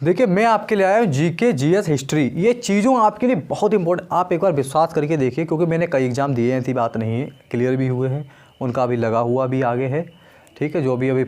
देखिए मैं आपके लिए आया हूँ जीके जीएस हिस्ट्री, ये चीज़ों आपके लिए बहुत इंपॉर्टेंट। आप एक बार विश्वास करके देखिए, क्योंकि मैंने कई एग्ज़ाम दिए हैं, ऐसी बात नहीं है, क्लियर भी हुए हैं, उनका अभी लगा हुआ भी आगे है। ठीक है, जो भी अभी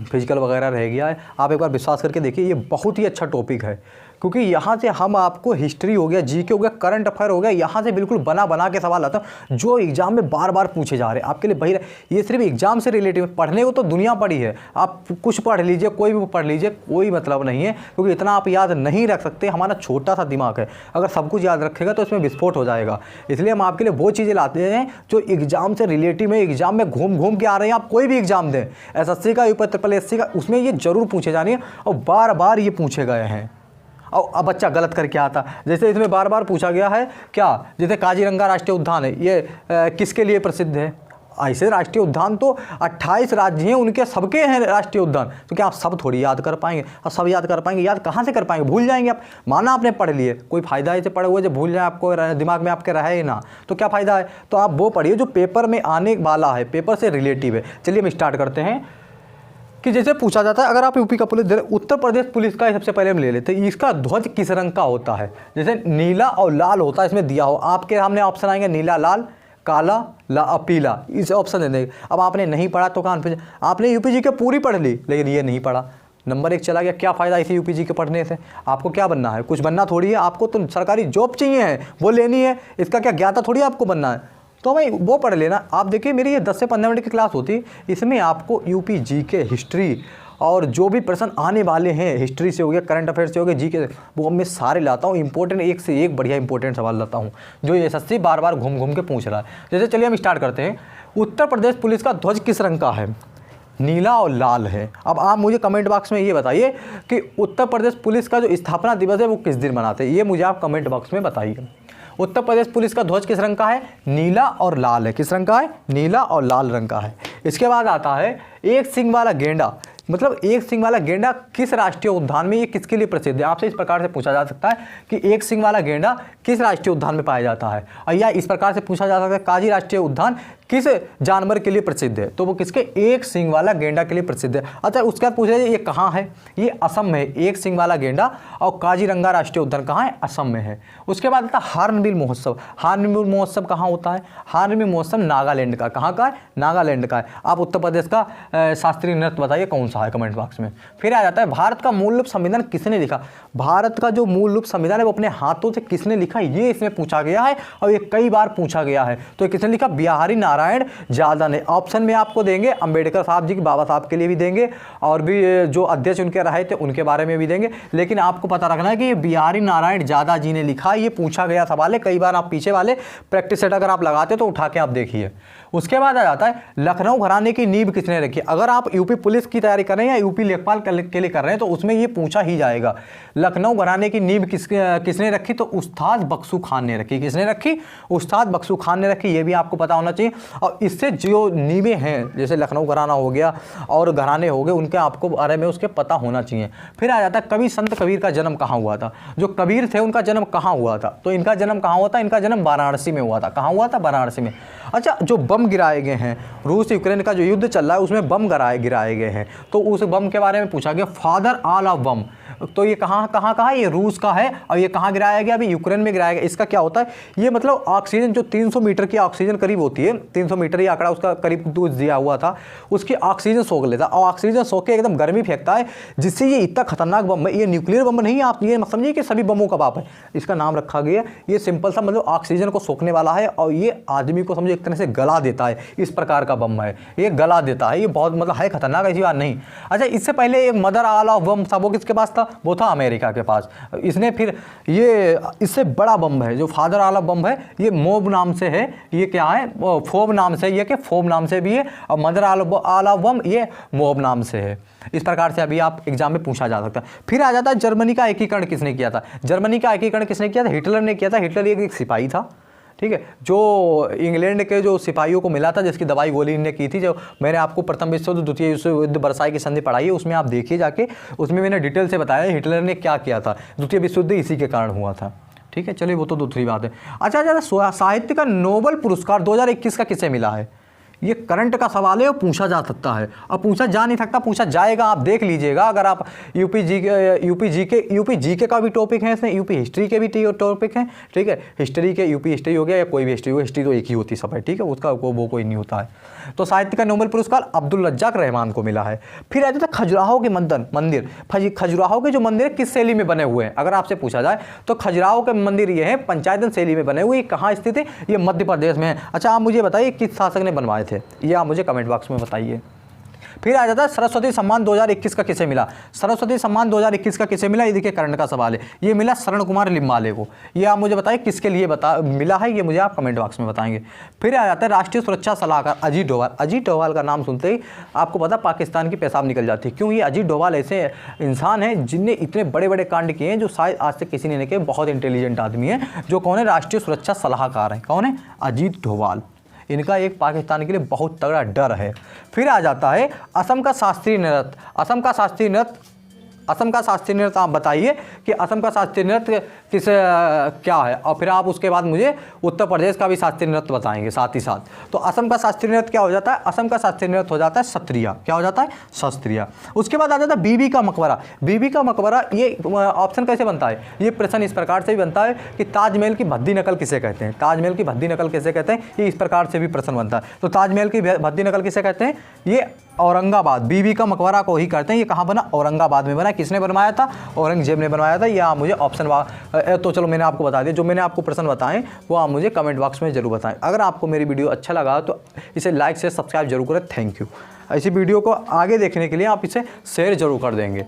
फिजिकल वगैरह रह गया है, आप एक बार विश्वास करके देखिए, ये बहुत ही अच्छा टॉपिक है, क्योंकि यहाँ से हम आपको हिस्ट्री हो गया, जीके हो गया, करंट अफेयर हो गया, यहाँ से बिल्कुल बना बना के सवाल आता है जो एग्जाम में बार बार पूछे जा रहे हैं आपके लिए। भाई ये सिर्फ एग्जाम से रिलेटिव, पढ़ने को तो दुनिया पड़ी है, आप कुछ पढ़ लीजिए, कोई भी पढ़ लीजिए, कोई मतलब नहीं है, क्योंकि इतना आप याद नहीं रख सकते। हमारा छोटा सा दिमाग है, अगर सब कुछ याद रखेगा तो इसमें विस्फोट हो जाएगा। इसलिए हम आपके लिए वो चीज़ें लाते हैं जो एग्जाम से रिलेटिव है, एग्जाम में घूम घूम के आ रहे हैं। आप कोई भी एग्जाम दें, एसएससी का, यूपी ट्रिपल एससी का, उसमें ये जरूर पूछे जाने हैं और बार बार ये पूछे गए हैं। और अब बच्चा गलत करके आता, जैसे इसमें बार बार पूछा गया है क्या, जैसे काजीरंगा राष्ट्रीय उद्यान है, ये किसके लिए प्रसिद्ध है। ऐसे राष्ट्रीय उद्यान तो 28 राज्य हैं, उनके सबके हैं राष्ट्रीय उद्यान, तो क्या आप सब थोड़ी याद कर पाएंगे। और सब याद कर पाएंगे, याद कहाँ से कर पाएंगे, भूल जाएंगे आप। माना आपने पढ़ लिए, कोई फ़ायदा है पढ़े हुए जो भूल जाए, आपको दिमाग में आपके रहे ही ना, तो क्या फ़ायदा है। तो आप वो पढ़िए जो पेपर में आने वाला है, पेपर से रिलेटिव है। चलिए हम स्टार्ट करते हैं कि जैसे पूछा जाता है, अगर आप यूपी का पुलिस दे, उत्तर प्रदेश पुलिस का सबसे पहले हम ले लेते हैं, इसका ध्वज किस रंग का होता है। जैसे नीला और लाल होता है, इसमें दिया हो, आपके सामने ऑप्शन आएंगे नीला, लाल, काला, पीला, इस ऑप्शन दे देंगे। अब आपने नहीं पढ़ा तो कहाँ, आपने यूपी के पूरी पढ़ ली लेकिन ये नहीं पढ़ा, नंबर 1 चला गया। क्या फ़ायदा इसी यूपी के पढ़ने से, आपको क्या बनना है, कुछ बनना थोड़ी है, आपको तो सरकारी जॉब चाहिए है, वो लेनी है, इसका क्या ज्ञाता थोड़ी आपको बनना है, तो भाई वो पढ़ लेना। आप देखिए मेरी ये 10 से 15 मिनट की क्लास होती, इसमें आपको यूपी जीके हिस्ट्री और जो भी प्रश्न आने वाले हैं, हिस्ट्री से हो गया, करंट अफेयर से हो गया, जीके, वो मैं सारे लाता हूँ। इंपॉर्टेंट, एक से एक बढ़िया इंपॉर्टेंट सवाल लाता हूँ जो एसएससी बार बार घूम घूम के पूछ रहा है। जैसे चलिए हम स्टार्ट करते हैं। उत्तर प्रदेश पुलिस का ध्वज किस रंग का है, नीला और लाल है। अब आप मुझे कमेंट बॉक्स में ये बताइए कि उत्तर प्रदेश पुलिस का जो स्थापना दिवस है वो किस दिन मनाते हैं, ये मुझे आप कमेंट बॉक्स में बताइए। उत्तर प्रदेश पुलिस का ध्वज किस रंग का है, नीला और लाल है। किस रंग का है, नीला और लाल रंग का है। इसके बाद आता है एक सिंग वाला गेंडा, मतलब एक सिंग वाला गेंडा किस राष्ट्रीय उद्यान में, ये किसके लिए प्रसिद्ध है। आपसे इस प्रकार से पूछा जा सकता है कि एक सिंग वाला गेंडा किस राष्ट्रीय उद्यान में पाया जाता है, और या इस प्रकार से पूछा जा सकता है काजी राष्ट्रीय उद्यान किस जानवर के लिए प्रसिद्ध है, तो वो किसके, एक सिंग वाला गेंडा के लिए प्रसिद्ध है। अच्छा उसके बाद पूछा जाए ये कहाँ है, ये असम में है, एक सिंग वाला गेंडा, और काजीरंगा राष्ट्रीय उद्यान कहाँ है, असम में है। उसके बाद आता है हार्नबिल महोत्सव। हार्नबिल महोत्सव कहाँ होता है, हार्नबिल महोत्सव नागालैंड का, कहाँ का है, नागालैंड का है। आप उत्तर प्रदेश का शास्त्रीय नृत्य बताइए कौन सा है, कमेंट बॉक्स में। फिर आ जाता है भारत का मूल रूप संविधान किसने लिखा। भारत का जो मूल रूप संविधान है वो अपने हाथों से किसने लिखा, ये इसमें पूछा गया है और ये कई बार पूछा गया है। तो किसने लिखा, बिहारी नारायण ज्यादा ने। ऑप्शन में आपको देंगे अंबेडकर साहब जी, बाबा साहब के लिए भी देंगे, और भी जो अध्यक्ष उनके रहे थे उनके बारे में भी देंगे, लेकिन आपको पता रखना है कि ये बिहारी नारायण ज्यादा जी ने लिखा। ये पूछा गया सवाल है, कई बार आप पीछे वाले प्रैक्टिस सेट अगर आप लगाते तो उठा के आप देखिए। उसके बाद आ जाता है लखनऊ घराने की नींव किसने रखी। अगर आप यूपी पुलिस की तैयारी कर रहे हैं या यूपी लेखपाल के लिए कर रहे हैं तो उसमें ये पूछा ही जाएगा, लखनऊ घराने की नींव किसने रखी, तो उस्ताद बख्शू खान ने रखी। किसने रखी, उस्ताद बख्शू खान ने रखी, ये भी आपको पता होना चाहिए। और इससे जो नींवें हैं, जैसे लखनऊ घराना हो गया और घराने हो गए, उनके आपको बारे में उसके पता होना चाहिए। फिर आ जाता है कवि संत कबीर का जन्म कहाँ हुआ था। जो कबीर थे उनका जन्म कहाँ हुआ था, तो इनका जन्म कहाँ हुआ था, इनका जन्म वाराणसी में हुआ था। कहाँ हुआ था, वाराणसी में। अच्छा जो बम गिराए गए हैं, रूस यूक्रेन का जो युद्ध चल रहा है उसमें बम गिराए गए हैं, तो उस बम के बारे में पूछा गया, फादर ऑल ऑफ बम, तो ये कहाँ ये रूस का है, और ये कहाँ गिराया गया, अभी यूक्रेन में गिराया गया। इसका क्या होता है, ये मतलब ऑक्सीजन जो 300 मीटर की ऑक्सीजन करीब होती है, 300 मीटर ही आंकड़ा उसका करीब दूर दिया हुआ था, उसकी ऑक्सीजन सोख लेता और ऑक्सीजन सोख के एकदम गर्मी फेंकता है, जिससे ये इतना खतरनाक बम है। ये न्यूक्लियर बम नहीं, आप ये समझिए कि सभी बमों का बाप है, इसका नाम रखा गया। ये सिंपल सा मतलब ऑक्सीजन को सोखने वाला है, और ये आदमी को समझो एक तरह से गला देता है, इस प्रकार का बम है, ये गला देता है, ये बहुत मतलब है खतरनाक, ऐसी बात नहीं। अच्छा इससे पहले एक मदर ऑल ऑफ बम था, वो किसके पास था, वो था अमेरिका के पास। इसने फिर ये इससे बड़ा बम है जो फादर ऑल ऑफ बम है, ये मोब नाम से है, ये क्या है, फोब नाम से, ये कि फोब नाम से भी है, और मदर ऑल ऑफ बम ये मोब नाम से है। इस प्रकार से अभी आप एग्जाम में पूछा जा सकता है। फिर आ जाता है जर्मनी का एकीकरण किसने किया था। जर्मनी का एकीकरण किसने किया था, हिटलर ने किया था। हिटलर एक सिपाही था, ठीक है, जो इंग्लैंड के जो सिपाहियों को मिला था, जिसकी दवाई गोली ने की थी। जो मैंने आपको प्रथम विश्व युद्ध, द्वितीय विश्व युद्ध, वर्साई की संधि पढ़ाई है, उसमें आप देखिए जाके, उसमें मैंने डिटेल से बताया हिटलर ने क्या किया था। द्वितीय विश्व युद्ध इसी के कारण हुआ था, ठीक है। चलिए वो तो दूसरी बात है। अच्छा साहित्य का नोबेल पुरस्कार 2021 का किसे मिला है, ये करंट का सवाल है और पूछा जा सकता है, और पूछा जा नहीं सकता, पूछा जाएगा। आप देख लीजिएगा, अगर आप यूपी जीके का भी टॉपिक है इसमें, यूपी हिस्ट्री के भी टॉपिक हैं, ठीक है। हिस्ट्री के यूपी हिस्ट्री हो गया या कोई भी हिस्ट्री हो, हिस्ट्री तो एक ही होती सब है, ठीक है, उसका वो कोई नहीं होता है। तो साहित्य का नोबेल पुरस्कार अब्दुल रज्जाक रहमान को मिला है। फिर आ जाता है खजुराहो के मंदिर। खजुराहो के जो मंदिर किस शैली में बने हुए हैं, अगर आपसे पूछा जाए तो खजुराहो के मंदिर ये हैं पंचायतन शैली में बने हुए। कहाँ स्थित है? ये मध्य प्रदेश में है। अच्छा, आप मुझे बताइए किस शासक ने बनवाए थे, ये आप मुझे कमेंट बॉक्स में बताइए। फिर आ जाता है सरस्वती सम्मान 2021 का किसे मिला? सरस्वती सम्मान 2021 का किसे मिला? ये देखिए करंट का सवाल है। ये मिला शरण कुमार लिम्बाले को। ये आप मुझे बताइए किसके लिए मिला है, ये मुझे आप कमेंट बॉक्स में बताएंगे। फिर आ जाता है राष्ट्रीय सुरक्षा सलाहकार अजीत डोभाल। अजीत डोभाल का नाम सुनते ही आपको पता पाकिस्तान की पेशाब निकल जाती है। क्यों? ये अजीत डोभाल ऐसे इंसान हैं जिनने इतने बड़े बड़े कांड किए हैं जो शायद आज तक किसी ने नहीं किए। बहुत इंटेलिजेंट आदमी है। जो कौन है? राष्ट्रीय सुरक्षा सलाहकार है। कौन है? अजीत डोभाल। इनका एक पाकिस्तान के लिए बहुत तगड़ा डर है। फिर आ जाता है असम का शास्त्रीय नृत्य। असम का शास्त्रीय नृत्य आप बताइए कि असम का शास्त्रीय नृत्य क्या है, और फिर आप उसके बाद मुझे उत्तर प्रदेश का भी शास्त्रीय नृत्य बताएंगे साथ ही साथ। तो असम का शास्त्रीय नृत्य क्या हो जाता है? असम का शास्त्रीय नृत्य हो जाता है सत्रिया। क्या हो जाता है? सत्रिया। उसके बाद आ जाता है बीबी का मकबरा। बीबी का मकबरा, ये ऑप्शन कैसे बनता है? ये प्रश्न इस प्रकार से भी बनता है कि ताजमहल की भद्दी नकल किसे कहते हैं? ताजमहल की भद्दी नकल किसे कहते हैं? ये इस प्रकार से भी प्रश्न बनता है। तो ताजमहल की भद्दी नकल किसे कहते हैं? ये औरंगाबाद, बीबी का मकबरा को ही करते हैं। ये कहाँ बना? औरंगाबाद में बना। किसने बनवाया था? औरंगजेब ने बनवाया था। या मुझे ऑप्शन तो चलो मैंने आपको बता दिया। जो मैंने आपको प्रश्न बताएं वो आप मुझे कमेंट बॉक्स में जरूर बताएं। अगर आपको मेरी वीडियो अच्छा लगा तो इसे लाइक से सब्सक्राइब जरूर करें। Thank you. ऐसी वीडियो को आगे देखने के लिए आप इसे शेयर जरूर कर देंगे।